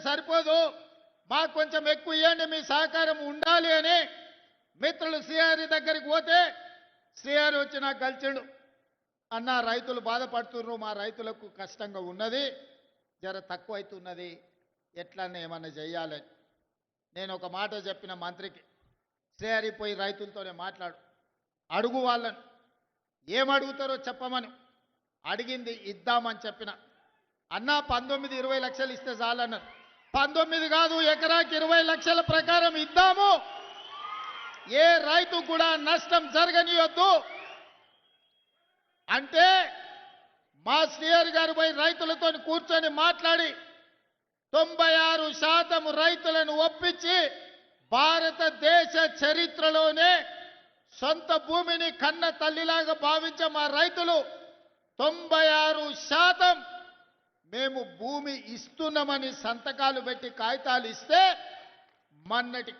సరిపోదు, మాకు కొంచెం ఎక్కువ ఇవ్వండి, మీ సహకారం ఉండాలి అని మిత్రులు శ్రీహరి దగ్గరికి పోతే శ్రీహరి వచ్చి నాకు కలిసిండు. అన్న రైతులు బాధపడుతున్నారు, మా రైతులకు కష్టంగా ఉన్నది, జర తక్కువ అవుతున్నది, ఎట్లన్నా ఏమన్నా చెయ్యాలని. నేను ఒక మాట చెప్పిన మంత్రికి, శ్రీహరి పోయి రైతులతోనే మాట్లాడు, అడుగు వాళ్ళను, ఏమడుగుతారో చెప్పమని. అడిగింది ఇద్దామని చెప్పిన. అన్న 19-20 లక్షలు ఇస్తే చాలన్నారు. 19 కాదు, ఎకరాకి 20 లక్షల ప్రకారం ఇద్దాము, ఏ రైతు కూడా నష్టం జరగనియొద్దు అంటే మా శ్రీహరి గారు పోయి రైతులతో కూర్చొని మాట్లాడి 96% రైతులను ఒప్పించి భారతదేశ చరిత్రలోనే సొంత భూమిని కన్న తల్లిలాగా భావించే మా రైతులు 96% మేము భూమి ఇస్తున్నామని సంతకాలు పెట్టి కాగితాలు ఇస్తే మొన్నటి